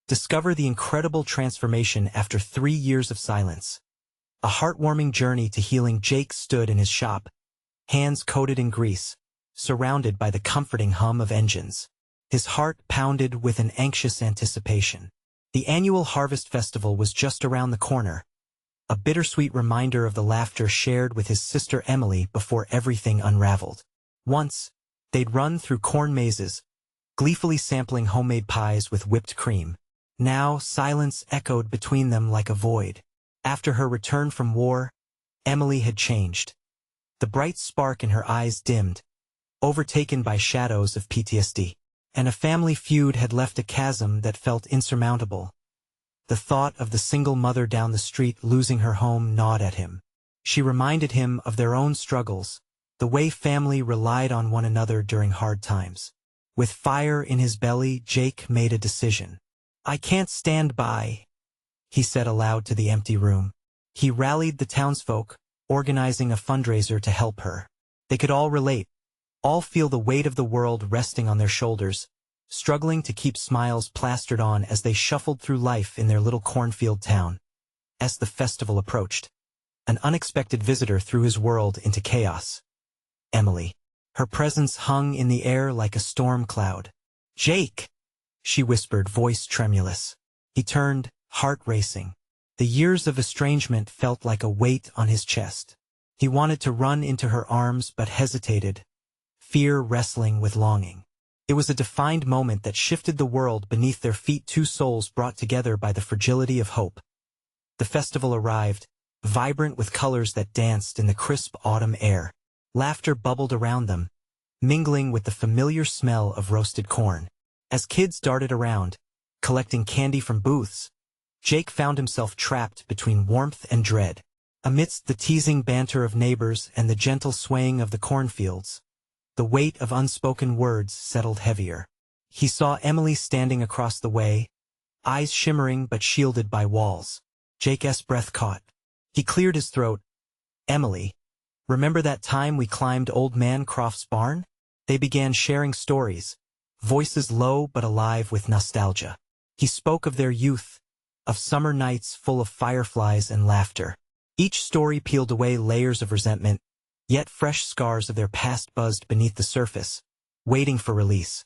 Discover the incredible transformation after 3 years of silence. A heartwarming journey to healing. Jake stood in his shop, hands coated in grease, surrounded by the comforting hum of engines. His heart pounded with an anxious anticipation. The annual Harvest Festival was just around the corner, a bittersweet reminder of the laughter shared with his sister Emily before everything unraveled. Once, they'd run through corn mazes, gleefully sampling homemade pies with whipped cream. Now, silence echoed between them like a void. After her return from war, Emily had changed. The bright spark in her eyes dimmed, overtaken by shadows of PTSD. And a family feud had left a chasm that felt insurmountable. The thought of the single mother down the street losing her home gnawed at him. She reminded him of their own struggles, the way family relied on one another during hard times. With fire in his belly, Jake made a decision. "I can't stand by," he said aloud to the empty room. He rallied the townsfolk, organizing a fundraiser to help her. They could all relate, all feel the weight of the world resting on their shoulders, struggling to keep smiles plastered on as they shuffled through life in their little cornfield town. As the festival approached, an unexpected visitor threw his world into chaos. Emily. Her presence hung in the air like a storm cloud. "Jake!" she whispered, voice tremulous. He turned, heart racing. The years of estrangement felt like a weight on his chest. He wanted to run into her arms but hesitated, fear wrestling with longing. It was a defined moment that shifted the world beneath their feet, two souls brought together by the fragility of hope. The festival arrived, vibrant with colors that danced in the crisp autumn air. Laughter bubbled around them, mingling with the familiar smell of roasted corn. As kids darted around, collecting candy from booths, Jake found himself trapped between warmth and dread. Amidst the teasing banter of neighbors and the gentle swaying of the cornfields, the weight of unspoken words settled heavier. He saw Emily standing across the way, eyes shimmering but shielded by walls. Jake's breath caught. He cleared his throat. "Emily, remember that time we climbed Old Man Croft's barn?" They began sharing stories, voices low but alive with nostalgia. He spoke of their youth, of summer nights full of fireflies and laughter. Each story peeled away layers of resentment, yet fresh scars of their past buzzed beneath the surface, waiting for release.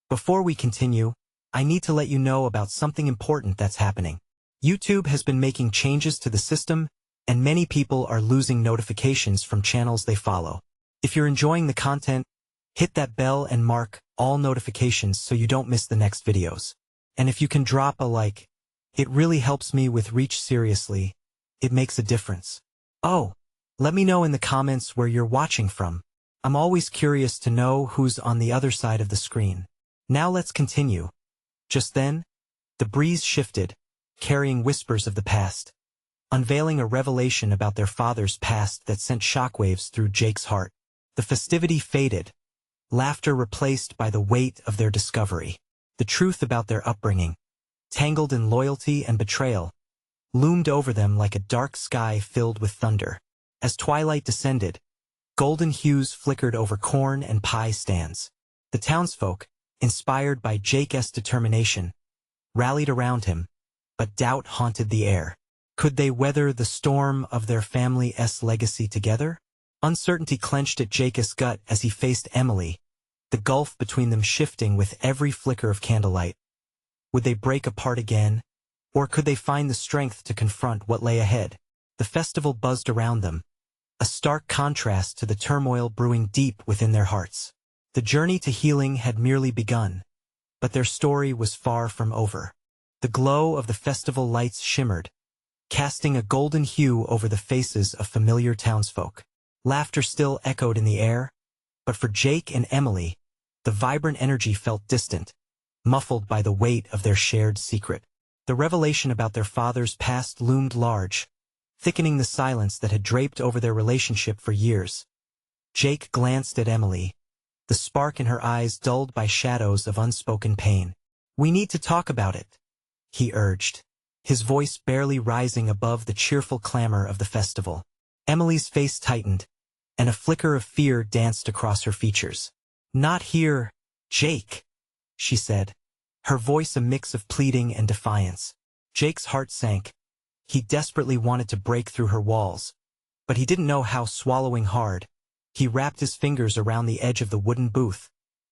Before we continue, I need to let you know about something important that's happening. YouTube has been making changes to the system, and many people are losing notifications from channels they follow. If you're enjoying the content, hit that bell and mark all notifications so you don't miss the next videos. And if you can drop a like, it really helps me with reach. Seriously, it makes a difference. Oh, let me know in the comments where you're watching from. I'm always curious to know who's on the other side of the screen. Now let's continue. Just then, the breeze shifted, carrying whispers of the past, unveiling a revelation about their father's past that sent shockwaves through Jake's heart. The festivity faded, laughter replaced by the weight of their discovery. The truth about their upbringing, tangled in loyalty and betrayal, loomed over them like a dark sky filled with thunder. As twilight descended, golden hues flickered over corn and pie stands. The townsfolk, inspired by Jake's determination, rallied around him, but doubt haunted the air. Could they weather the storm of their family's legacy together? Uncertainty clenched at Jake's gut as he faced Emily, the gulf between them shifting with every flicker of candlelight. Would they break apart again, or could they find the strength to confront what lay ahead? The festival buzzed around them, a stark contrast to the turmoil brewing deep within their hearts. The journey to healing had merely begun, but their story was far from over. The glow of the festival lights shimmered, casting a golden hue over the faces of familiar townsfolk. Laughter still echoed in the air, but for Jake and Emily, the vibrant energy felt distant, muffled by the weight of their shared secret. The revelation about their father's past loomed large, thickening the silence that had draped over their relationship for years. Jake glanced at Emily, the spark in her eyes dulled by shadows of unspoken pain. "We need to talk about it," he urged, his voice barely rising above the cheerful clamor of the festival. Emily's face tightened, and a flicker of fear danced across her features. "Not here, Jake," she said, her voice a mix of pleading and defiance. Jake's heart sank. He desperately wanted to break through her walls, but he didn't know how. Swallowing hard, he wrapped his fingers around the edge of the wooden booth,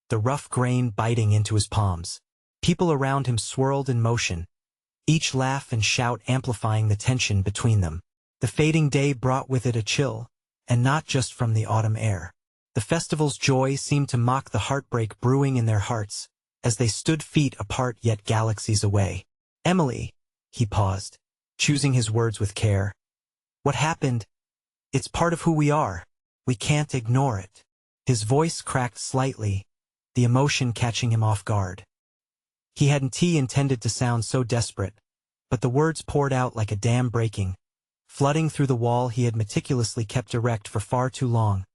the rough grain biting into his palms. People around him swirled in motion, each laugh and shout amplifying the tension between them. The fading day brought with it a chill, and not just from the autumn air. The festival's joy seemed to mock the heartbreak brewing in their hearts, as they stood feet apart yet galaxies away. "Emily," he paused, choosing his words with care. "What happened? It's part of who we are. We can't ignore it." His voice cracked slightly, the emotion catching him off guard. He hadn't intended to sound so desperate, but the words poured out like a dam breaking, flooding through the wall he had meticulously kept erect for far too long.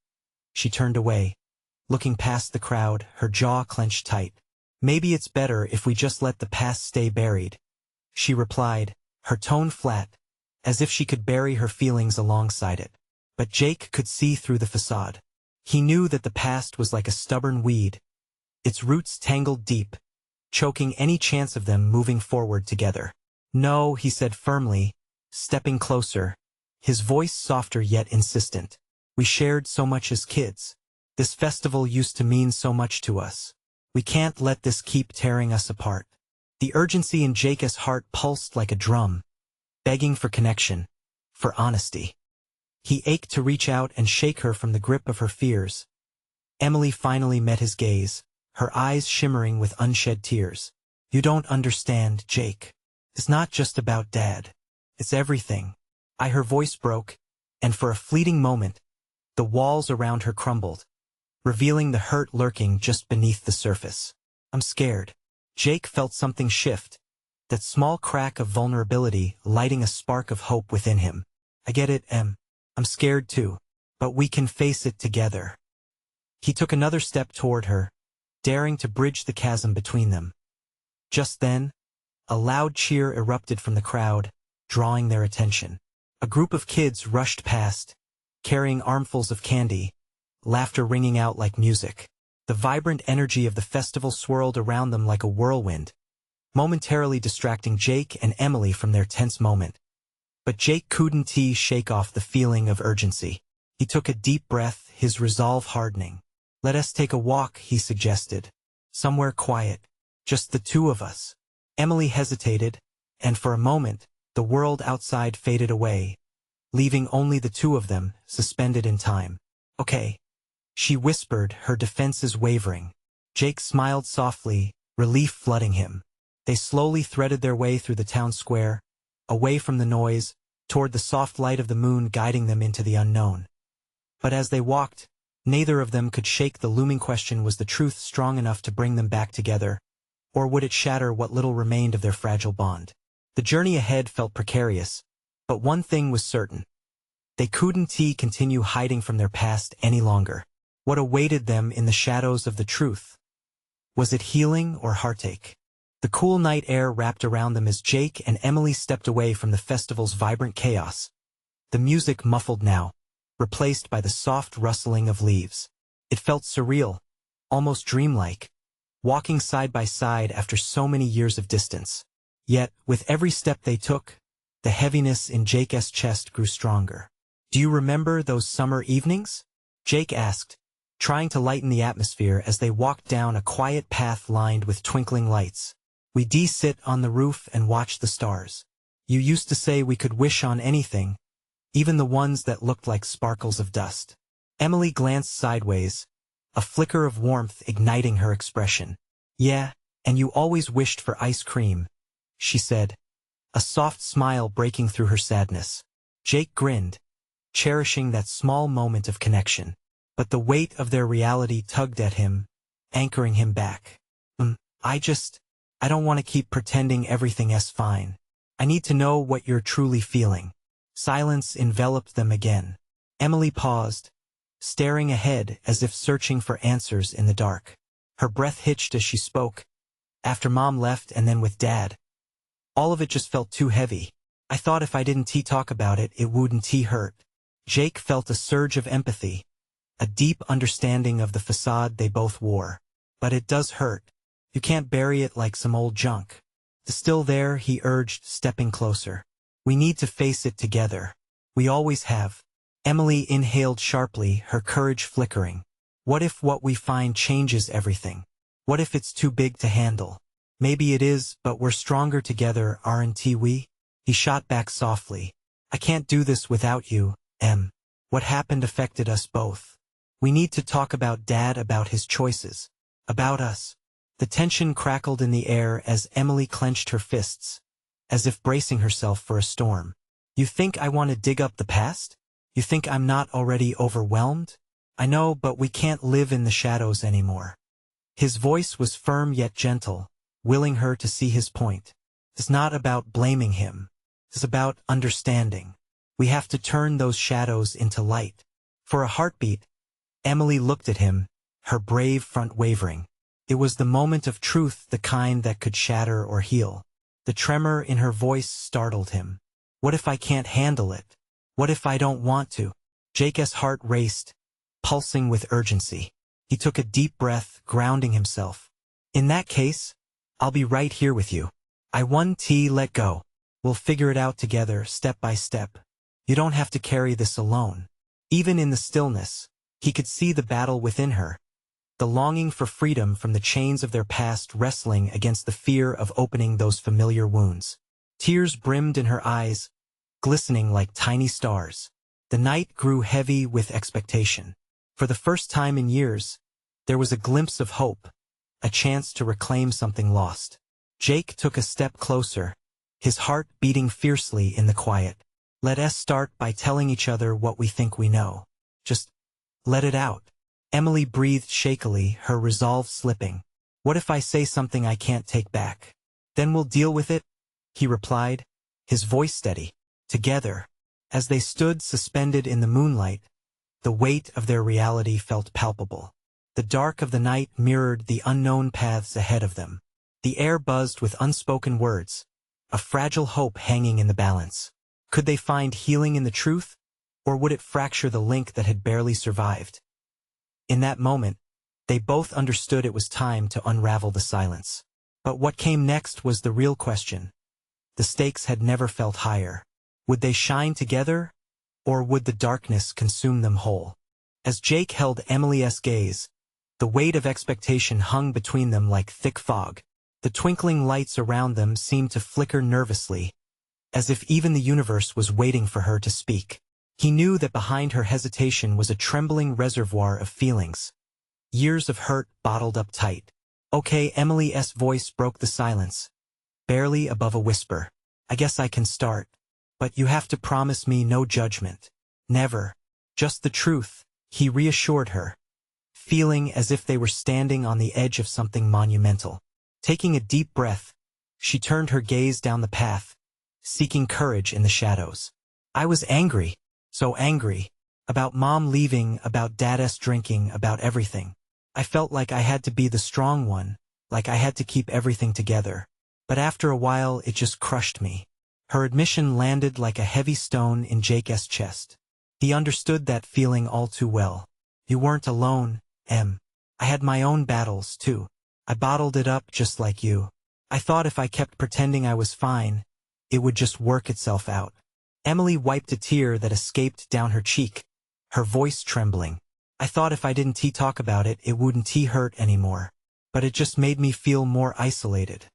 She turned away, looking past the crowd, her jaw clenched tight. "Maybe it's better if we just let the past stay buried," she replied, her tone flat, as if she could bury her feelings alongside it. But Jake could see through the facade. He knew that the past was like a stubborn weed, its roots tangled deep, choking any chance of them moving forward together. "No," he said firmly, stepping closer, his voice softer yet insistent. "We shared so much as kids. This festival used to mean so much to us. We can't let this keep tearing us apart." The urgency in Jake's heart pulsed like a drum, begging for connection, for honesty. He ached to reach out and shake her from the grip of her fears. Emily finally met his gaze, her eyes shimmering with unshed tears. "You don't understand, Jake. It's not just about Dad. It's everything." Her voice broke, and for a fleeting moment, the walls around her crumbled, revealing the hurt lurking just beneath the surface. "I'm scared." Jake felt something shift, that small crack of vulnerability lighting a spark of hope within him. "I get it, Em. I'm scared too, but we can face it together." He took another step toward her, daring to bridge the chasm between them. Just then, a loud cheer erupted from the crowd, drawing their attention. A group of kids rushed past, carrying armfuls of candy, laughter ringing out like music. The vibrant energy of the festival swirled around them like a whirlwind, momentarily distracting Jake and Emily from their tense moment. But Jake couldn't shake off the feeling of urgency. He took a deep breath, his resolve hardening. "Let us take a walk," he suggested. "Somewhere quiet. Just the two of us." Emily hesitated, and for a moment, the world outside faded away, leaving only the two of them, suspended in time. "Okay," she whispered, her defenses wavering. Jake smiled softly, relief flooding him. They slowly threaded their way through the town square, away from the noise, toward the soft light of the moon guiding them into the unknown. But as they walked, neither of them could shake the looming question: was the truth strong enough to bring them back together, or would it shatter what little remained of their fragile bond? The journey ahead felt precarious, but one thing was certain. They couldn't continue hiding from their past any longer. What awaited them in the shadows of the truth? Was it healing or heartache? The cool night air wrapped around them as Jake and Emily stepped away from the festival's vibrant chaos. The music muffled now, replaced by the soft rustling of leaves. It felt surreal, almost dreamlike, walking side by side after so many years of distance. Yet, with every step they took, the heaviness in Jake's chest grew stronger. "Do you remember those summer evenings?" Jake asked, trying to lighten the atmosphere as they walked down a quiet path lined with twinkling lights. "We'd sit on the roof and watch the stars. You used to say we could wish on anything, even the ones that looked like sparkles of dust." Emily glanced sideways, a flicker of warmth igniting her expression. "Yeah, and you always wished for ice cream," she said, a soft smile breaking through her sadness. Jake grinned, cherishing that small moment of connection. But the weight of their reality tugged at him, anchoring him back. I don't want to keep pretending everything's fine. I need to know what you're truly feeling." Silence enveloped them again. Emily paused, staring ahead as if searching for answers in the dark. Her breath hitched as she spoke. "After Mom left and then with Dad, all of it just felt too heavy. I thought if I didn't talk about it, it wouldn't hurt." Jake felt a surge of empathy, a deep understanding of the facade they both wore. "But it does hurt," You can't bury it like some old junk. It's still there, he urged, stepping closer. We need to face it together. We always have. Emily inhaled sharply, her courage flickering. What if what we find changes everything? What if it's too big to handle? Maybe it is, but we're stronger together, aren't we? He shot back softly. I can't do this without you, Em. What happened affected us both. We need to talk about Dad, about his choices. About us. The tension crackled in the air as Emily clenched her fists, as if bracing herself for a storm. You think I want to dig up the past? You think I'm not already overwhelmed? I know, but we can't live in the shadows anymore. His voice was firm yet gentle, willing her to see his point. It's not about blaming him. It's about understanding. We have to turn those shadows into light. For a heartbeat, Emily looked at him, her brave front wavering. It was the moment of truth, the kind that could shatter or heal. The tremor in her voice startled him. What if I can't handle it? What if I don't want to? Jake's heart raced, pulsing with urgency. He took a deep breath, grounding himself. In that case, I'll be right here with you. Let go. We'll figure it out together, step by step. You don't have to carry this alone. Even in the stillness, he could see the battle within her. The longing for freedom from the chains of their past wrestling against the fear of opening those familiar wounds. Tears brimmed in her eyes, glistening like tiny stars. The night grew heavy with expectation. For the first time in years, there was a glimpse of hope, a chance to reclaim something lost. Jake took a step closer, his heart beating fiercely in the quiet. Let us start by telling each other what we think we know. Just let it out. Emily breathed shakily, her resolve slipping. What if I say something I can't take back? Then we'll deal with it, he replied, his voice steady. Together, as they stood suspended in the moonlight, the weight of their reality felt palpable. The dark of the night mirrored the unknown paths ahead of them. The air buzzed with unspoken words, a fragile hope hanging in the balance. Could they find healing in the truth, or would it fracture the link that had barely survived? In that moment, they both understood it was time to unravel the silence. But what came next was the real question. The stakes had never felt higher. Would they shine together, or would the darkness consume them whole? As Jake held Emily's gaze, the weight of expectation hung between them like thick fog. The twinkling lights around them seemed to flicker nervously, as if even the universe was waiting for her to speak. He knew that behind her hesitation was a trembling reservoir of feelings. Years of hurt bottled up tight. Okay, Emily's voice broke the silence, barely above a whisper. I guess I can start. But you have to promise me no judgment. Never. Just the truth, he reassured her, feeling as if they were standing on the edge of something monumental. Taking a deep breath, she turned her gaze down the path, seeking courage in the shadows. I was angry, so angry, about Mom leaving, about Dad's drinking, about everything. I felt like I had to be the strong one, like I had to keep everything together. But after a while it just crushed me. Her admission landed like a heavy stone in Jake's chest. He understood that feeling all too well. You weren't alone, Em. I had my own battles, too. I bottled it up just like you. I thought if I kept pretending I was fine, it would just work itself out. Emily wiped a tear that escaped down her cheek, her voice trembling. I thought if I didn't talk about it, it wouldn't hurt anymore. But it just made me feel more isolated.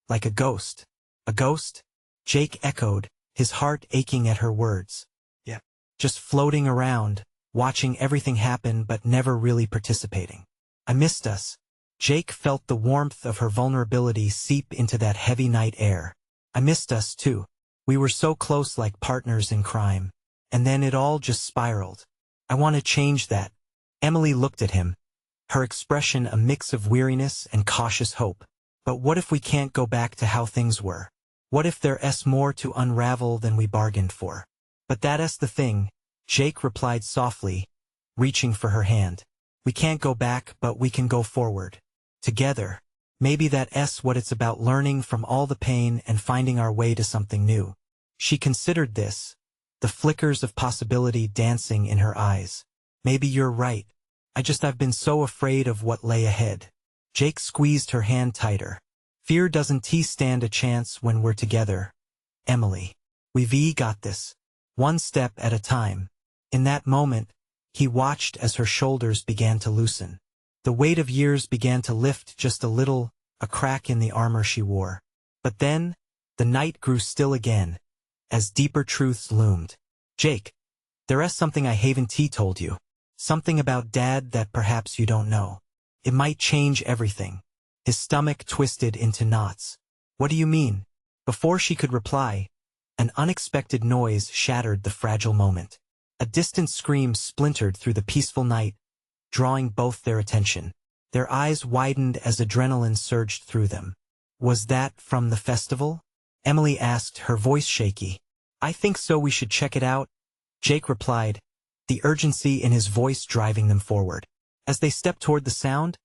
Like a ghost. A ghost? Jake echoed, his heart aching at her words. Yeah. Just floating around, watching everything happen but never really participating. I missed us. Jake felt the warmth of her vulnerability seep into that heavy night air. I missed us too. We were so close, like partners in crime. And then it all just spiraled. I want to change that. Emily looked at him, her expression a mix of weariness and cautious hope. But what if we can't go back to how things were? What if there's more to unravel than we bargained for? But that's the thing, Jake replied softly, reaching for her hand. We can't go back, but we can go forward. Together. Maybe that's what it's about, learning from all the pain and finding our way to something new. She considered this, the flickers of possibility dancing in her eyes. Maybe you're right. I've been so afraid of what lay ahead. Jake squeezed her hand tighter. Fear doesn't stand a chance when we're together, Emily. We've got this. One step at a time. In that moment, he watched as her shoulders began to loosen. The weight of years began to lift just a little, a crack in the armor she wore. But then, the night grew still again, as deeper truths loomed. Jake, there's something I haven't told you. Something about Dad that perhaps you don't know. It might change everything. His stomach twisted into knots. What do you mean? Before she could reply, an unexpected noise shattered the fragile moment. A distant scream splintered through the peaceful night, drawing both their attention. Their eyes widened as adrenaline surged through them. Was that from the festival? Emily asked, her voice shaky. I think so, we should check it out, Jake replied, the urgency in his voice driving them forward. As they stepped toward the sound,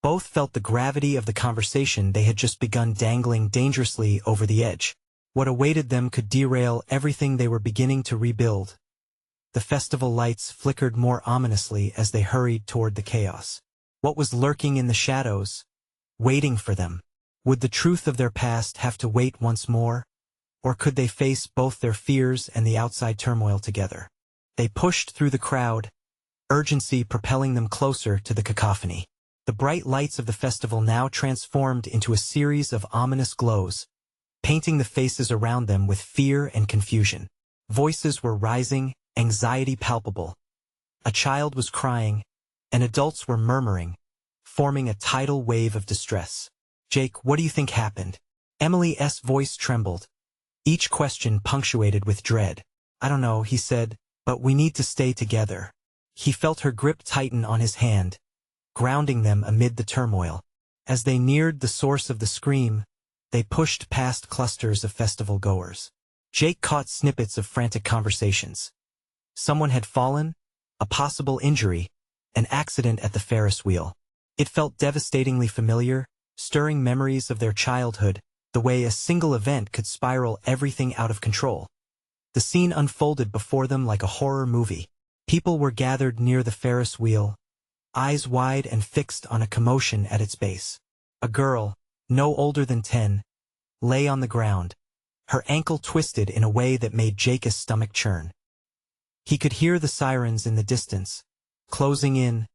both felt the gravity of the conversation they had just begun, dangling dangerously over the edge. What awaited them could derail everything they were beginning to rebuild. The festival lights flickered more ominously as they hurried toward the chaos. What was lurking in the shadows, waiting for them? Would the truth of their past have to wait once more? Or could they face both their fears and the outside turmoil together? They pushed through the crowd, urgency propelling them closer to the cacophony. The bright lights of the festival now transformed into a series of ominous glows, painting the faces around them with fear and confusion. Voices were rising, anxiety palpable. A child was crying, and adults were murmuring, forming a tidal wave of distress. Jake, what do you think happened? Emily's voice trembled, each question punctuated with dread. I don't know, he said, but we need to stay together. He felt her grip tighten on his hand, grounding them amid the turmoil. As they neared the source of the scream, they pushed past clusters of festival goers. Jake caught snippets of frantic conversations. Someone had fallen, a possible injury, an accident at the Ferris wheel. It felt devastatingly familiar, stirring memories of their childhood, the way a single event could spiral everything out of control. The scene unfolded before them like a horror movie. People were gathered near the Ferris wheel, eyes wide and fixed on a commotion at its base. A girl, no older than 10, lay on the ground, her ankle twisted in a way that made Jake's stomach churn. He could hear the sirens in the distance, closing in.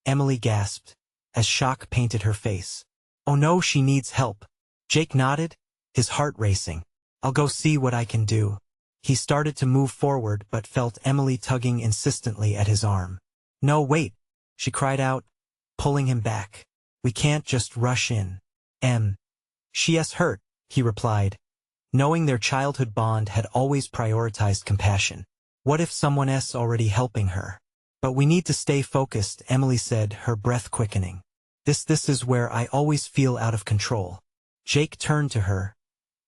Emily gasped, as shock painted her face. Oh no, she needs help. Jake nodded, his heart racing. I'll go see what I can do. He started to move forward but felt Emily tugging insistently at his arm. No, wait, she cried out, pulling him back. We can't just rush in. She's hurt, he replied, knowing their childhood bond had always prioritized compassion. What if someone's already helping her? But we need to stay focused, Emily said, her breath quickening. This is where I always feel out of control. Jake turned to her,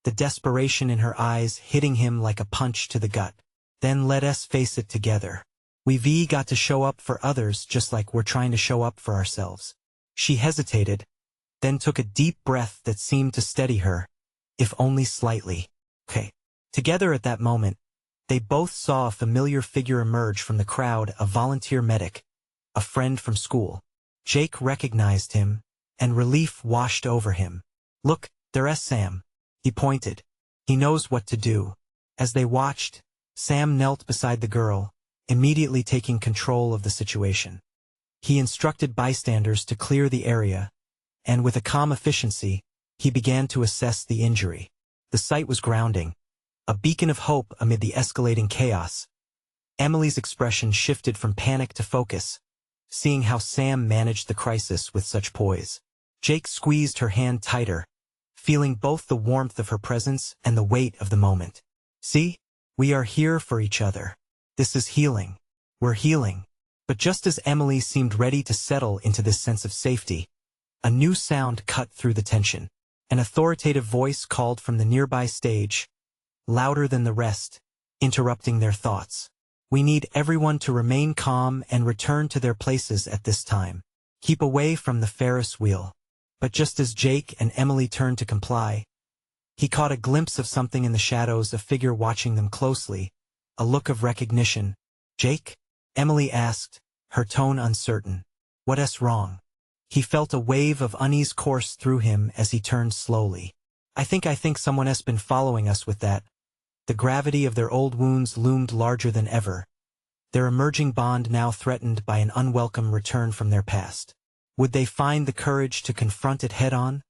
the desperation in her eyes hitting him like a punch to the gut. Then let us face it together. We've got to show up for others just like we're trying to show up for ourselves. She hesitated, then took a deep breath that seemed to steady her, if only slightly. Okay. Together at that moment, they both saw a familiar figure emerge from the crowd, a volunteer medic, a friend from school. Jake recognized him, and relief washed over him. Look, there's Sam. He pointed. He knows what to do. As they watched, Sam knelt beside the girl, immediately taking control of the situation. He instructed bystanders to clear the area, and with a calm efficiency, he began to assess the injury. The sight was grounding, a beacon of hope amid the escalating chaos. Emily's expression shifted from panic to focus, seeing how Sam managed the crisis with such poise. Jake squeezed her hand tighter, feeling both the warmth of her presence and the weight of the moment. See? We are here for each other. This is healing. We're healing. But just as Emily seemed ready to settle into this sense of safety, a new sound cut through the tension. An authoritative voice called from the nearby stage, louder than the rest, interrupting their thoughts. We need everyone to remain calm and return to their places at this time. Keep away from the Ferris wheel. But just as Jake and Emily turned to comply, he caught a glimpse of something in the shadows, a figure watching them closely, a look of recognition. Jake? Emily asked, her tone uncertain. What's wrong? He felt a wave of unease course through him as he turned slowly. I think someone has been following us with that. The gravity of their old wounds loomed larger than ever, their emerging bond now threatened by an unwelcome return from their past. Would they find the courage to confront it head-on?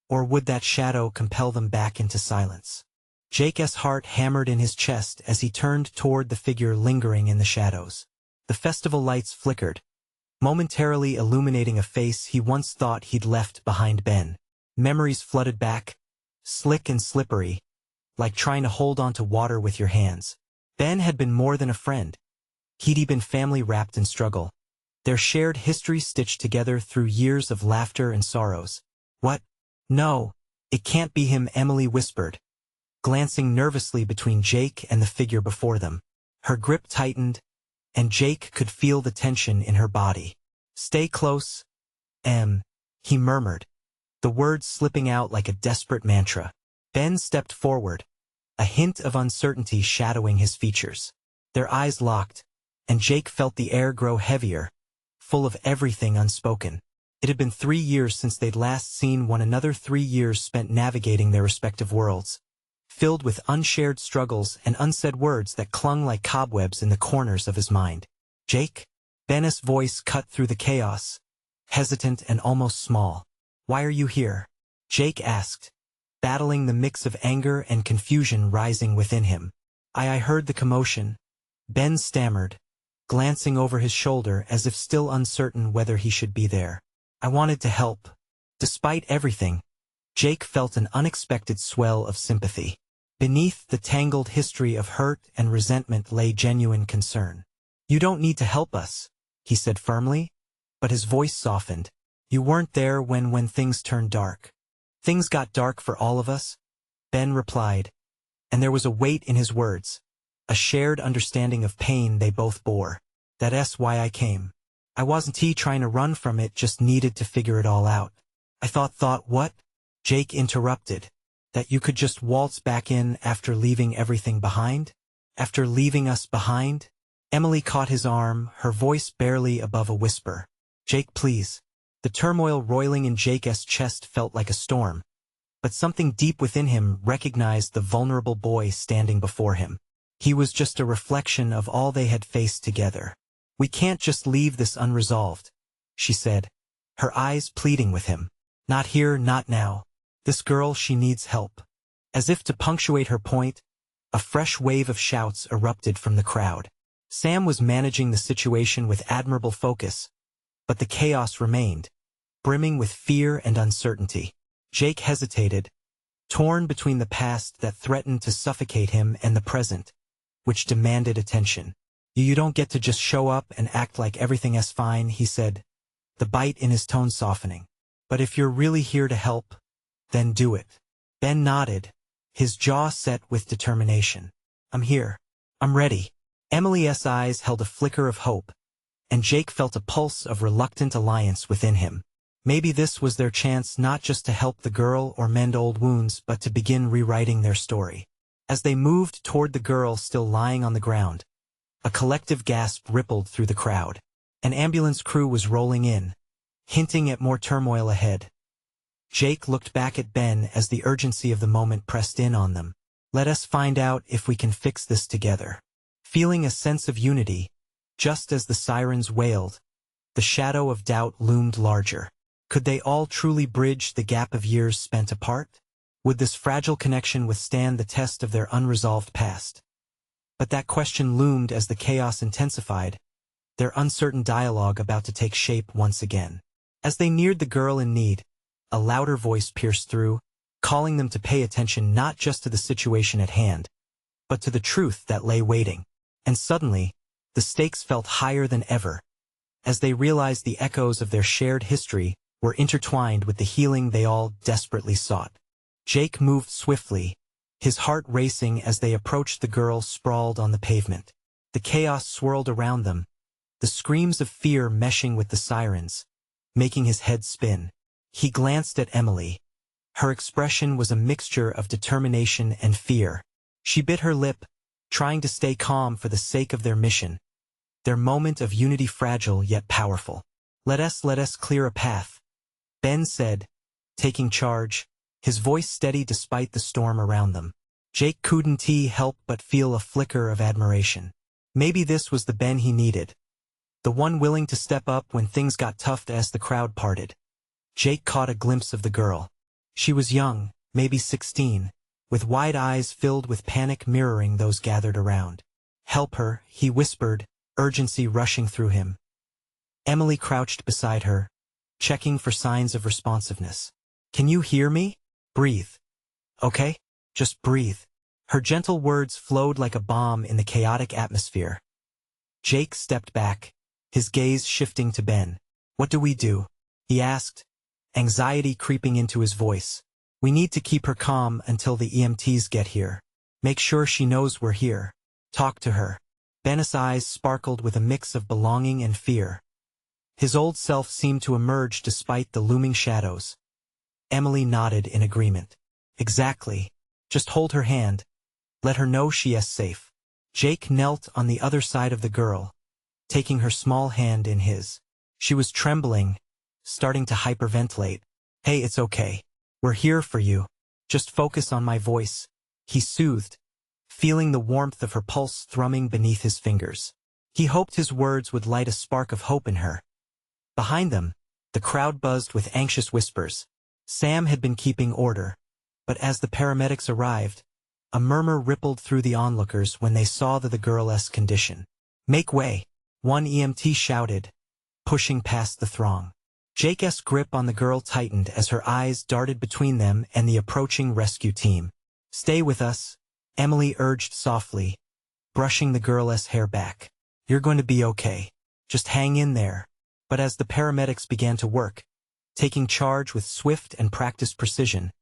Or would that shadow compel them back into silence? Jake's heart hammered in his chest as he turned toward the figure lingering in the shadows. The festival lights flickered, momentarily illuminating a face he once thought he'd left behind Ben. Memories flooded back, slick and slippery, like trying to hold on to water with your hands. Ben had been more than a friend. He'd been family wrapped in struggle, their shared history stitched together through years of laughter and sorrows. What? No, it can't be him, Emily whispered, glancing nervously between Jake and the figure before them. Her grip tightened, and Jake could feel the tension in her body. Stay close, Em, he murmured, the words slipping out like a desperate mantra. Ben stepped forward, a hint of uncertainty shadowing his features. Their eyes locked, and Jake felt the air grow heavier, full of everything unspoken. It had been 3 years since they'd last seen one another, 3 years spent navigating their respective worlds, filled with unshared struggles and unsaid words that clung like cobwebs in the corners of his mind. Jake? Ben's voice cut through the chaos, hesitant and almost small. Why are you here? Jake asked, battling the mix of anger and confusion rising within him. I heard the commotion, Ben stammered, glancing over his shoulder as if still uncertain whether he should be there. I wanted to help. Despite everything, Jake felt an unexpected swell of sympathy. Beneath the tangled history of hurt and resentment lay genuine concern. You don't need to help us, he said firmly, but his voice softened. You weren't there when things turned dark. Things got dark for all of us, Ben replied, and there was a weight in his words, a shared understanding of pain they both bore. That's why I came. I wasn't trying to run from it, just needed to figure it all out. I thought what? Jake interrupted. That you could just waltz back in after leaving everything behind? After leaving us behind? Emily caught his arm, her voice barely above a whisper. Jake, please. The turmoil roiling in Jake's chest felt like a storm, but something deep within him recognized the vulnerable boy standing before him. He was just a reflection of all they had faced together. We can't just leave this unresolved, she said, her eyes pleading with him. Not here, not now. This girl, she needs help. As if to punctuate her point, a fresh wave of shouts erupted from the crowd. Sam was managing the situation with admirable focus, but the chaos remained, brimming with fear and uncertainty. Jake hesitated, torn between the past that threatened to suffocate him and the present, which demanded attention. You don't get to just show up and act like everything's fine, he said, the bite in his tone softening. But if you're really here to help, then do it. Ben nodded, his jaw set with determination. I'm here. I'm ready. Emily's eyes held a flicker of hope, and Jake felt a pulse of reluctant alliance within him. Maybe this was their chance not just to help the girl or mend old wounds but to begin rewriting their story. As they moved toward the girl still lying on the ground, a collective gasp rippled through the crowd. An ambulance crew was rolling in, hinting at more turmoil ahead. Jake looked back at Ben as the urgency of the moment pressed in on them. Let us find out if we can fix this together. Feeling a sense of unity, just as the sirens wailed, the shadow of doubt loomed larger. Could they all truly bridge the gap of years spent apart? Would this fragile connection withstand the test of their unresolved past? But that question loomed as the chaos intensified, their uncertain dialogue about to take shape once again. As they neared the girl in need, a louder voice pierced through, calling them to pay attention not just to the situation at hand, but to the truth that lay waiting. And suddenly, the stakes felt higher than ever, as they realized the echoes of their shared history were intertwined with the healing they all desperately sought. Jake moved swiftly, his heart racing as they approached the girl sprawled on the pavement. The chaos swirled around them, the screams of fear meshing with the sirens, making his head spin. He glanced at Emily. Her expression was a mixture of determination and fear. She bit her lip, trying to stay calm for the sake of their mission, their moment of unity fragile yet powerful. Let us clear a path, Ben said, taking charge, his voice steady despite the storm around them. Jake couldn't help but feel a flicker of admiration. Maybe this was the Ben he needed. The one willing to step up when things got tough as the crowd parted. Jake caught a glimpse of the girl. She was young, maybe 16, with wide eyes filled with panic mirroring those gathered around. "Help her," he whispered, urgency rushing through him. Emily crouched beside her, checking for signs of responsiveness. "Can you hear me? Breathe. Okay? Just breathe." Her gentle words flowed like a bomb in the chaotic atmosphere. Jake stepped back, his gaze shifting to Ben. "What do we do?" he asked, anxiety creeping into his voice. "We need to keep her calm until the EMTs get here. Make sure she knows we're here. Talk to her." Ben's eyes sparkled with a mix of belonging and fear. His old self seemed to emerge despite the looming shadows. Emily nodded in agreement. "Exactly. Just hold her hand. Let her know she is safe." Jake knelt on the other side of the girl, taking her small hand in his. She was trembling, starting to hyperventilate. "Hey, it's okay. We're here for you. Just focus on my voice," he soothed, feeling the warmth of her pulse thrumming beneath his fingers. He hoped his words would light a spark of hope in her. Behind them, the crowd buzzed with anxious whispers. Sam had been keeping order, but as the paramedics arrived, a murmur rippled through the onlookers when they saw the girl's condition. "Make way," one EMT shouted, pushing past the throng. Jake's grip on the girl tightened as her eyes darted between them and the approaching rescue team. "Stay with us," Emily urged softly, brushing the girl's hair back. "You're going to be okay. Just hang in there." But as the paramedics began to work, taking charge with swift and practiced precision,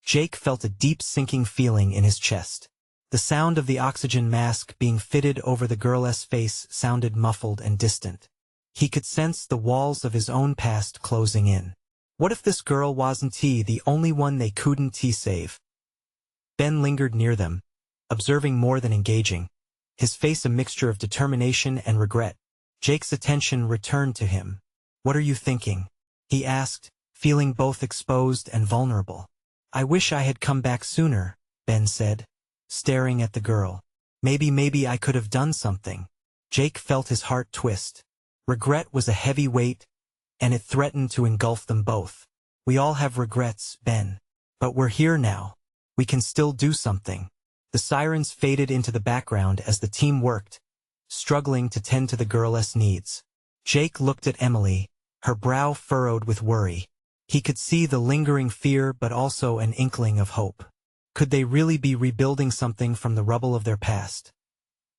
Jake felt a deep sinking feeling in his chest. The sound of the oxygen mask being fitted over the girl's face sounded muffled and distant. He could sense the walls of his own past closing in. What if this girl wasn't the only one they couldn't save? Ben lingered near them, observing more than engaging, his face a mixture of determination and regret. Jake's attention returned to him. "What are you thinking?" he asked, feeling both exposed and vulnerable. "I wish I had come back sooner," Ben said, staring at the girl. Maybe I could have done something." Jake felt his heart twist. Regret was a heavy weight, and it threatened to engulf them both. "We all have regrets, Ben. But we're here now. We can still do something." The sirens faded into the background as the team worked, struggling to tend to the girl's needs. Jake looked at Emily, her brow furrowed with worry. He could see the lingering fear but also an inkling of hope. Could they really be rebuilding something from the rubble of their past?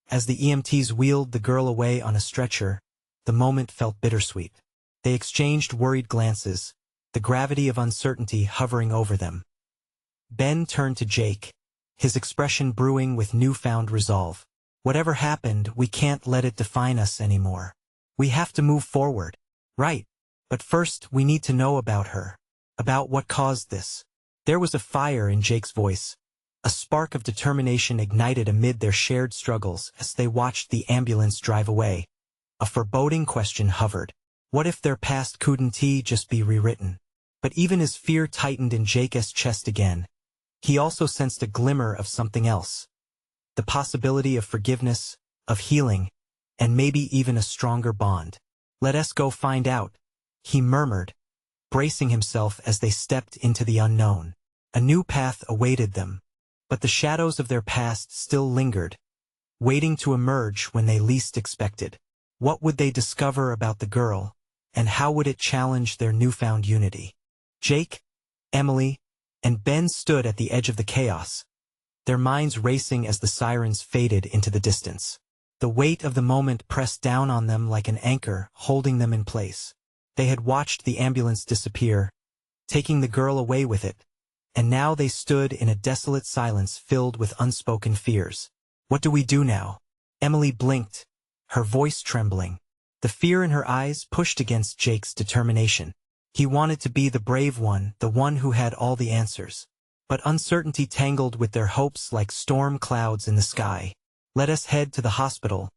As the EMTs wheeled the girl away on a stretcher, the moment felt bittersweet. They exchanged worried glances, the gravity of uncertainty hovering over them. Ben turned to Jake, his expression brewing with newfound resolve. "Whatever happened, we can't let it define us anymore. We have to move forward." "Right. But first we need to know about her. About what caused this." There was a fire in Jake's voice. A spark of determination ignited amid their shared struggles as they watched the ambulance drive away. A foreboding question hovered. What if their past couldn't just be rewritten? But even as fear tightened in Jake's chest again, he also sensed a glimmer of something else. The possibility of forgiveness, of healing, and maybe even a stronger bond. "Let us go find out," he murmured, bracing himself as they stepped into the unknown. A new path awaited them, but the shadows of their past still lingered, waiting to emerge when they least expected. What would they discover about the girl, and how would it challenge their newfound unity? Jake, Emily, and Ben stood at the edge of the chaos, their minds racing as the sirens faded into the distance. The weight of the moment pressed down on them like an anchor, holding them in place. They had watched the ambulance disappear, taking the girl away with it, and now they stood in a desolate silence filled with unspoken fears. "What do we do now?" Emily blinked, her voice trembling. The fear in her eyes pushed against Jake's determination. He wanted to be the brave one, the one who had all the answers. But uncertainty tangled with their hopes like storm clouds in the sky. "Let us head to the hospital,"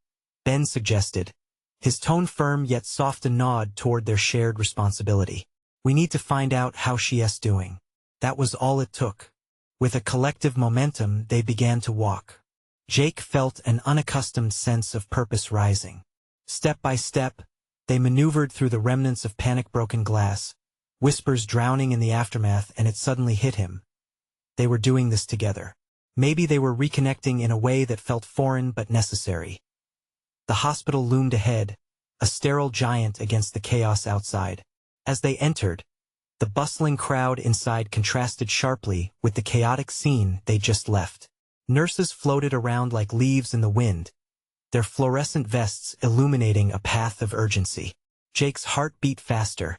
Ben suggested, his tone firm yet soft, a nod toward their shared responsibility. We need to find out how she's doing. That was all it took. With a collective momentum, they began to walk. Jake felt an unaccustomed sense of purpose rising. Step by step, they maneuvered through the remnants of panic-broken glass, whispers drowning in the aftermath, and it suddenly hit him. They were doing this together. Maybe they were reconnecting in a way that felt foreign but necessary. The hospital loomed ahead, a sterile giant against the chaos outside. As they entered, the bustling crowd inside contrasted sharply with the chaotic scene they just left. Nurses floated around like leaves in the wind, their fluorescent vests illuminating a path of urgency. Jake's heart beat faster.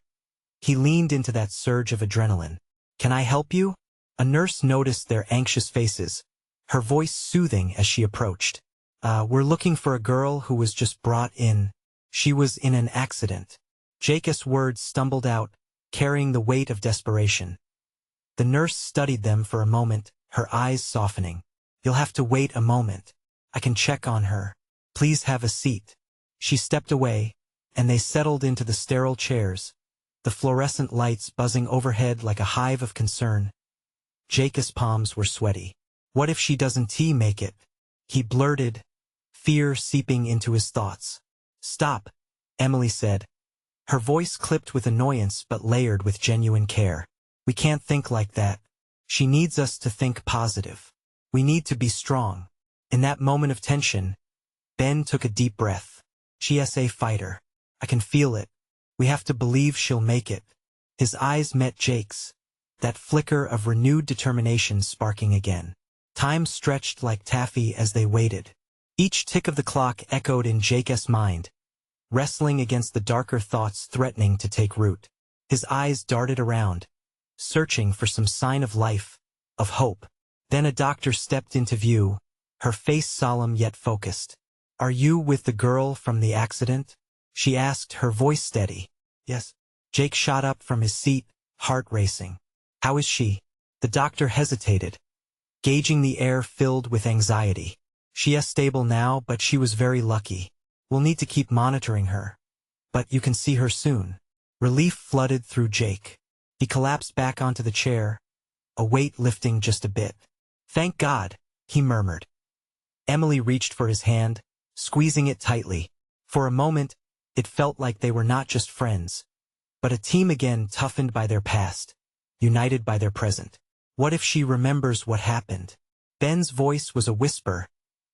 He leaned into that surge of adrenaline. "Can I help you?" A nurse noticed their anxious faces, her voice soothing as she approached. We're looking for a girl who was just brought in. She was in an accident." Jake's words stumbled out, carrying the weight of desperation. The nurse studied them for a moment, her eyes softening. "You'll have to wait a moment. I can check on her. Please have a seat." She stepped away, and they settled into the sterile chairs, the fluorescent lights buzzing overhead like a hive of concern. Jake's palms were sweaty. "What if she doesn't make it?" he blurted, fear seeping into his thoughts. "Stop," Emily said. Her voice clipped with annoyance but layered with genuine care. "We can't think like that. She needs us to think positive. We need to be strong." In that moment of tension, Ben took a deep breath. "She's a fighter. I can feel it. We have to believe she'll make it." His eyes met Jake's, that flicker of renewed determination sparking again. Time stretched like taffy as they waited. Each tick of the clock echoed in Jake's mind, wrestling against the darker thoughts threatening to take root. His eyes darted around, searching for some sign of life, of hope. Then a doctor stepped into view, her face solemn yet focused. "Are you with the girl from the accident?" she asked, her voice steady. "Yes." Jake shot up from his seat, heart racing. "How is she?" The doctor hesitated, gauging the air filled with anxiety. "She's stable now, but she was very lucky. We'll need to keep monitoring her. But you can see her soon." Relief flooded through Jake. He collapsed back onto the chair, a weight lifting just a bit. "Thank God," he murmured. Emily reached for his hand, squeezing it tightly. For a moment, it felt like they were not just friends, but a team again, toughened by their past, united by their present. "What if she remembers what happened?" Ben's voice was a whisper,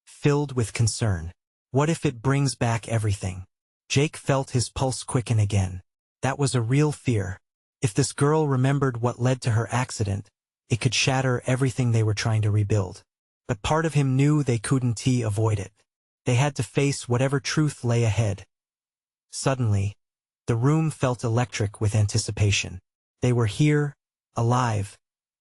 filled with concern. "What if it brings back everything?" Jake felt his pulse quicken again. That was a real fear. If this girl remembered what led to her accident, it could shatter everything they were trying to rebuild. But part of him knew they couldn't avoid it. They had to face whatever truth lay ahead. Suddenly, the room felt electric with anticipation. They were here, alive,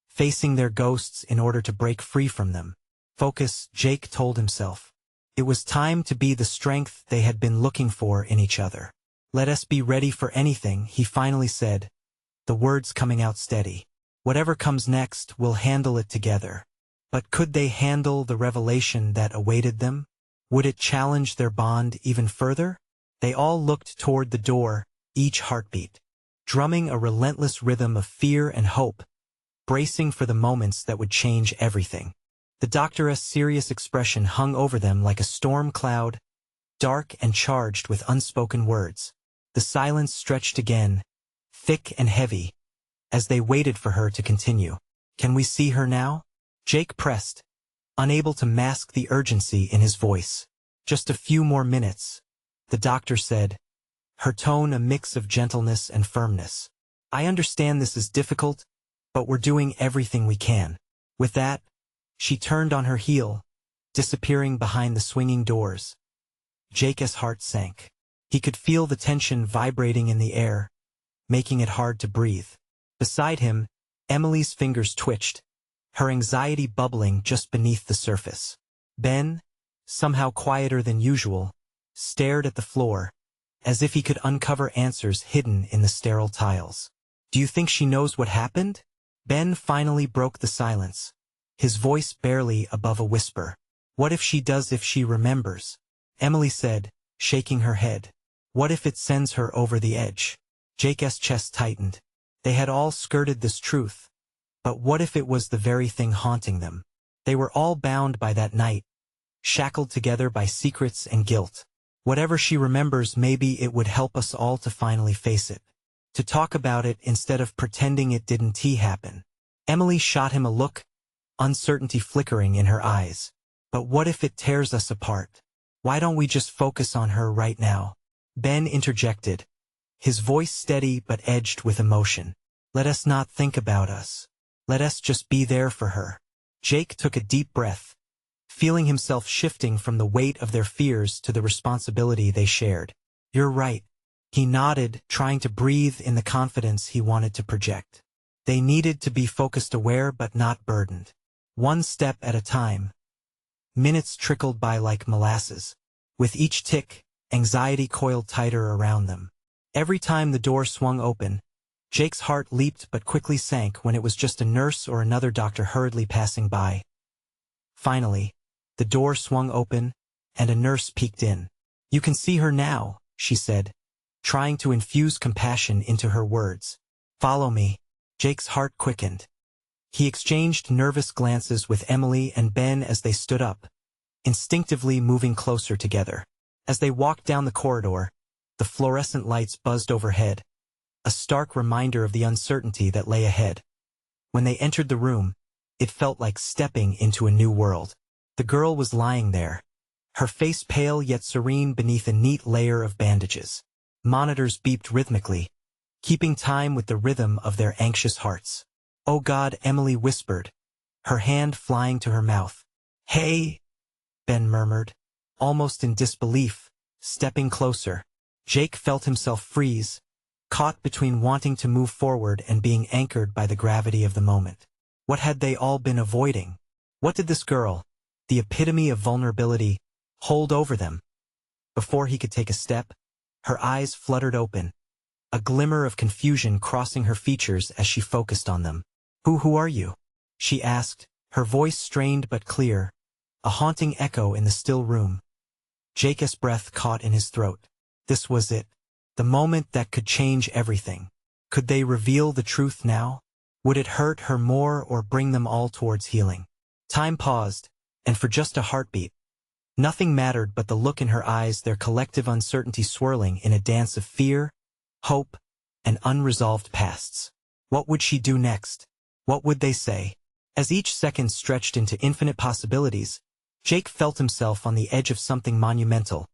facing their ghosts in order to break free from them. Focus, Jake told himself. It was time to be the strength they had been looking for in each other. "Let us be ready for anything," he finally said, the words coming out steady. "Whatever comes next, we'll handle it together." But could they handle the revelation that awaited them? Would it challenge their bond even further? They all looked toward the door, each heartbeat, drumming a relentless rhythm of fear and hope, bracing for the moments that would change everything. The doctor's serious expression hung over them like a storm cloud, dark and charged with unspoken words. The silence stretched again, thick and heavy, as they waited for her to continue. "Can we see her now?" Jake pressed, unable to mask the urgency in his voice. "Just a few more minutes," the doctor said, her tone a mix of gentleness and firmness. "I understand this is difficult, but we're doing everything we can." With that, she turned on her heel, disappearing behind the swinging doors. Jake's heart sank. He could feel the tension vibrating in the air, making it hard to breathe. Beside him, Emily's fingers twitched, her anxiety bubbling just beneath the surface. Ben, somehow quieter than usual, stared at the floor, as if he could uncover answers hidden in the sterile tiles. "Do you think she knows what happened?" Ben finally broke the silence, his voice barely above a whisper. "What if she does, if she remembers?" Emily said, shaking her head. "What if it sends her over the edge?" Jake's chest tightened. They had all skirted this truth. But what if it was the very thing haunting them? They were all bound by that night, shackled together by secrets and guilt. Whatever she remembers, maybe it would help us all to finally face it. To talk about it instead of pretending it didn't happen. Emily shot him a look, uncertainty flickering in her eyes. But what if it tears us apart? Why don't we just focus on her right now? Ben interjected, his voice steady but edged with emotion. Let us not think about us. Let us just be there for her. Jake took a deep breath, feeling himself shifting from the weight of their fears to the responsibility they shared. You're right. He nodded, trying to breathe in the confidence he wanted to project. They needed to be focused, aware but not burdened. One step at a time. Minutes trickled by like molasses. With each tick, anxiety coiled tighter around them. Every time the door swung open, Jake's heart leaped but quickly sank when it was just a nurse or another doctor hurriedly passing by. Finally, the door swung open, and a nurse peeked in. You can see her now, she said, trying to infuse compassion into her words. Follow me. Jake's heart quickened. He exchanged nervous glances with Emily and Ben as they stood up, instinctively moving closer together. As they walked down the corridor, the fluorescent lights buzzed overhead, a stark reminder of the uncertainty that lay ahead. When they entered the room, it felt like stepping into a new world. The girl was lying there, her face pale yet serene beneath a neat layer of bandages. Monitors beeped rhythmically, keeping time with the rhythm of their anxious hearts. Oh God, Emily whispered, her hand flying to her mouth. Hey, Ben murmured, almost in disbelief, stepping closer. Jake felt himself freeze, caught between wanting to move forward and being anchored by the gravity of the moment. What had they all been avoiding? What did this girl, the epitome of vulnerability, hold over them? Before he could take a step, her eyes fluttered open, a glimmer of confusion crossing her features as she focused on them. Who are you? She asked, her voice strained but clear, a haunting echo in the still room. Jake's breath caught in his throat. This was it, the moment that could change everything. Could they reveal the truth now? Would it hurt her more or bring them all towards healing? Time paused, and for just a heartbeat, nothing mattered but the look in her eyes, their collective uncertainty swirling in a dance of fear, hope, and unresolved pasts. What would she do next? What would they say? As each second stretched into infinite possibilities, Jake felt himself on the edge of something monumental,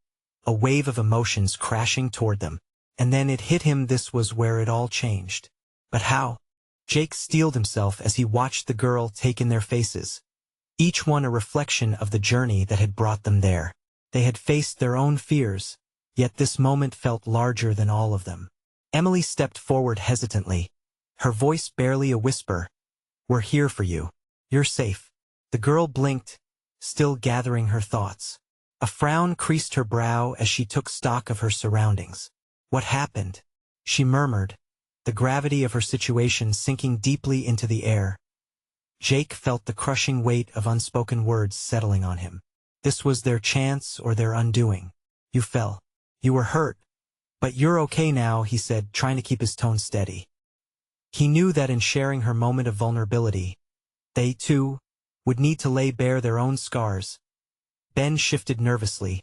a wave of emotions crashing toward them. And then it hit him, this was where it all changed. But how? Jake steeled himself as he watched the girl take in their faces, each one a reflection of the journey that had brought them there. They had faced their own fears, yet this moment felt larger than all of them. Emily stepped forward hesitantly, her voice barely a whisper. We're here for you. You're safe. The girl blinked, still gathering her thoughts. A frown creased her brow as she took stock of her surroundings. What happened? She murmured, the gravity of her situation sinking deeply into the air. Jake felt the crushing weight of unspoken words settling on him. This was their chance or their undoing. You fell. You were hurt. But you're okay now, he said, trying to keep his tone steady. He knew that in sharing her moment of vulnerability, they, too, would need to lay bare their own scars. Ben shifted nervously,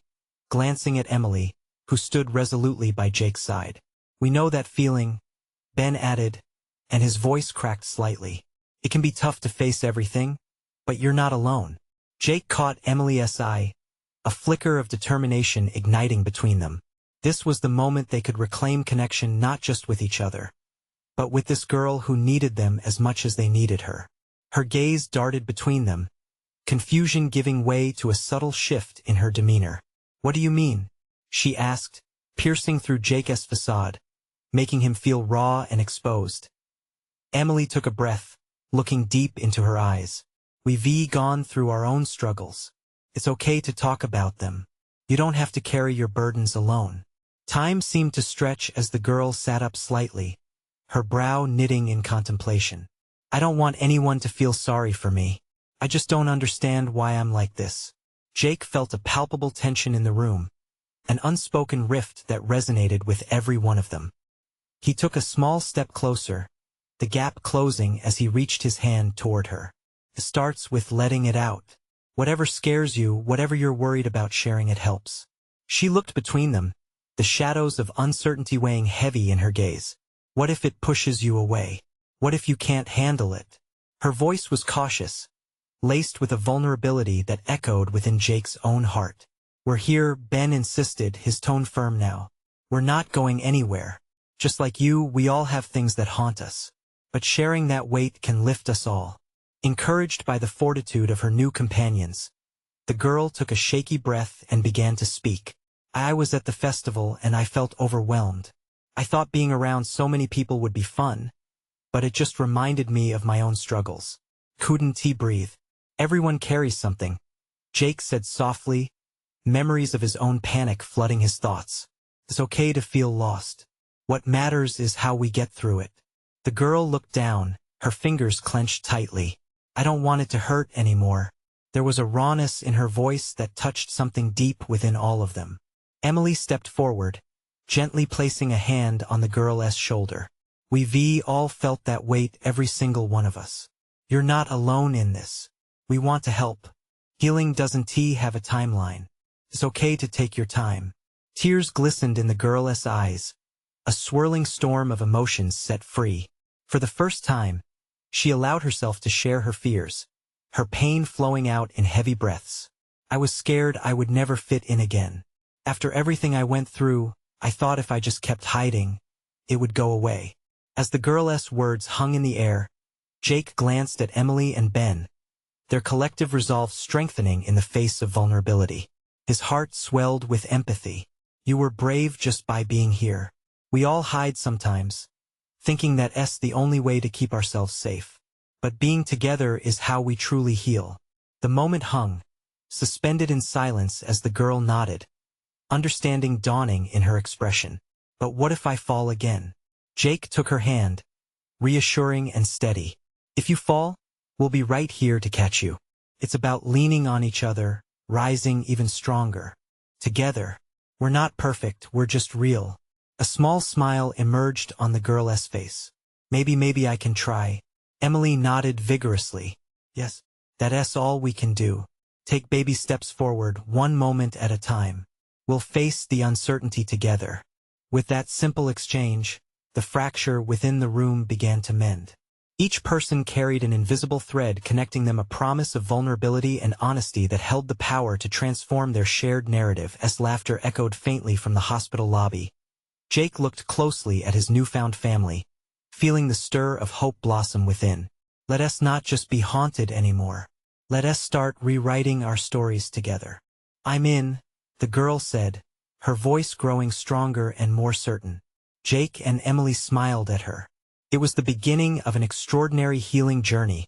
glancing at Emily, who stood resolutely by Jake's side. We know that feeling, Ben added, and his voice cracked slightly. It can be tough to face everything, but you're not alone. Jake caught Emily's eye, a flicker of determination igniting between them. This was the moment they could reclaim connection not just with each other, but with this girl who needed them as much as they needed her. Her gaze darted between them, confusion giving way to a subtle shift in her demeanor. What do you mean? She asked, piercing through Jake's facade, making him feel raw and exposed. Emily took a breath, looking deep into her eyes. We've gone through our own struggles. It's okay to talk about them. You don't have to carry your burdens alone. Time seemed to stretch as the girl sat up slightly, her brow knitting in contemplation. I don't want anyone to feel sorry for me. I just don't understand why I'm like this. Jake felt a palpable tension in the room, an unspoken rift that resonated with every one of them. He took a small step closer, the gap closing as he reached his hand toward her. It starts with letting it out. Whatever scares you, whatever you're worried about sharing, it helps. She looked between them, the shadows of uncertainty weighing heavy in her gaze. What if it pushes you away? What if you can't handle it? Her voice was cautious, laced with a vulnerability that echoed within Jake's own heart. We're here, Ben insisted, his tone firm now. We're not going anywhere. Just like you, we all have things that haunt us. But sharing that weight can lift us all. Encouraged by the fortitude of her new companions, the girl took a shaky breath and began to speak. I was at the festival and I felt overwhelmed. I thought being around so many people would be fun, but it just reminded me of my own struggles. Couldn't he breathe? Everyone carries something, Jake said softly, memories of his own panic flooding his thoughts. It's okay to feel lost. What matters is how we get through it. The girl looked down, her fingers clenched tightly. I don't want it to hurt anymore. There was a rawness in her voice that touched something deep within all of them. Emily stepped forward, gently placing a hand on the girl's shoulder. We all felt that weight, every single one of us. You're not alone in this. We want to help. Healing doesn't have a timeline. It's okay to take your time. Tears glistened in the girl's eyes. A swirling storm of emotions set free. For the first time, she allowed herself to share her fears, her pain flowing out in heavy breaths. I was scared I would never fit in again. After everything I went through, I thought if I just kept hiding, it would go away. As the girl's words hung in the air, Jake glanced at Emily and Ben, their collective resolve strengthening in the face of vulnerability. His heart swelled with empathy. You were brave just by being here. We all hide sometimes, thinking that's the only way to keep ourselves safe. But being together is how we truly heal. The moment hung, suspended in silence as the girl nodded, understanding dawning in her expression. But what if I fall again? Jake took her hand, reassuring and steady. If you fall, we'll be right here to catch you. It's about leaning on each other, rising even stronger. Together. We're not perfect, we're just real. A small smile emerged on the girl's face. Maybe I can try. Emily nodded vigorously. Yes, that's all we can do. Take baby steps forward, one moment at a time. We'll face the uncertainty together. With that simple exchange, the fracture within the room began to mend. Each person carried an invisible thread connecting them, a promise of vulnerability and honesty that held the power to transform their shared narrative. As laughter echoed faintly from the hospital lobby, Jake looked closely at his newfound family, feeling the stir of hope blossom within. Let us not just be haunted anymore. Let us start rewriting our stories together. I'm in, the girl said, her voice growing stronger and more certain. Jake and Emily smiled at her. It was the beginning of an extraordinary healing journey,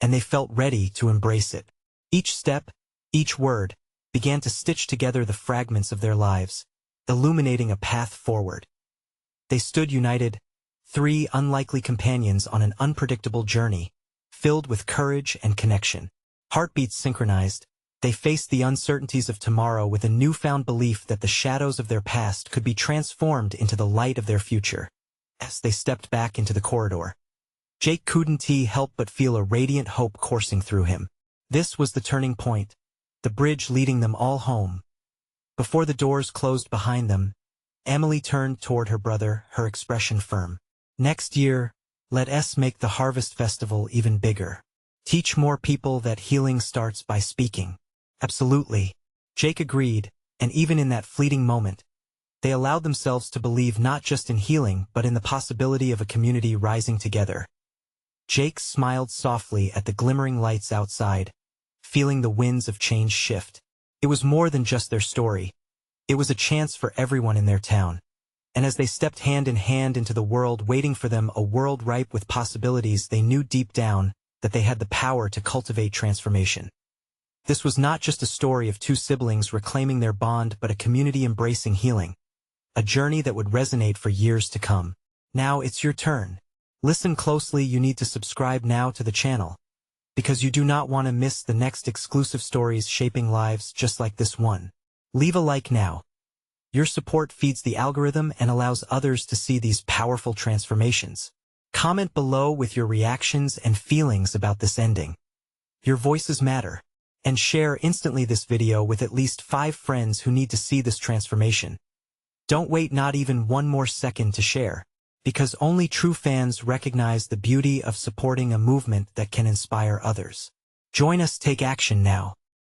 and they felt ready to embrace it. Each step, each word, began to stitch together the fragments of their lives, illuminating a path forward. They stood united, three unlikely companions on an unpredictable journey, filled with courage and connection. Heartbeats synchronized, they faced the uncertainties of tomorrow with a newfound belief that the shadows of their past could be transformed into the light of their future. As they stepped back into the corridor, Jake couldn't help but feel a radiant hope coursing through him. This was the turning point, the bridge leading them all home. Before the doors closed behind them, Emily turned toward her brother, her expression firm. Next year, let us make the Harvest Festival even bigger. Teach more people that healing starts by speaking. Absolutely, Jake agreed, and even in that fleeting moment, they allowed themselves to believe not just in healing but in the possibility of a community rising together. Jake smiled softly at the glimmering lights outside, feeling the winds of change shift. It was more than just their story. It was a chance for everyone in their town. And as they stepped hand in hand into the world waiting for them, a world ripe with possibilities, they knew deep down that they had the power to cultivate transformation. This was not just a story of two siblings reclaiming their bond but a community embracing healing. A journey that would resonate for years to come. Now it's your turn. Listen closely, you need to subscribe now to the channel, because you do not want to miss the next exclusive stories shaping lives just like this one. Leave a like now. Your support feeds the algorithm and allows others to see these powerful transformations. Comment below with your reactions and feelings about this ending. Your voices matter. And share instantly this video with at least 5 friends who need to see this transformation. Don't wait not even one more second to share, because only true fans recognize the beauty of supporting a movement that can inspire others. Join us, take action now.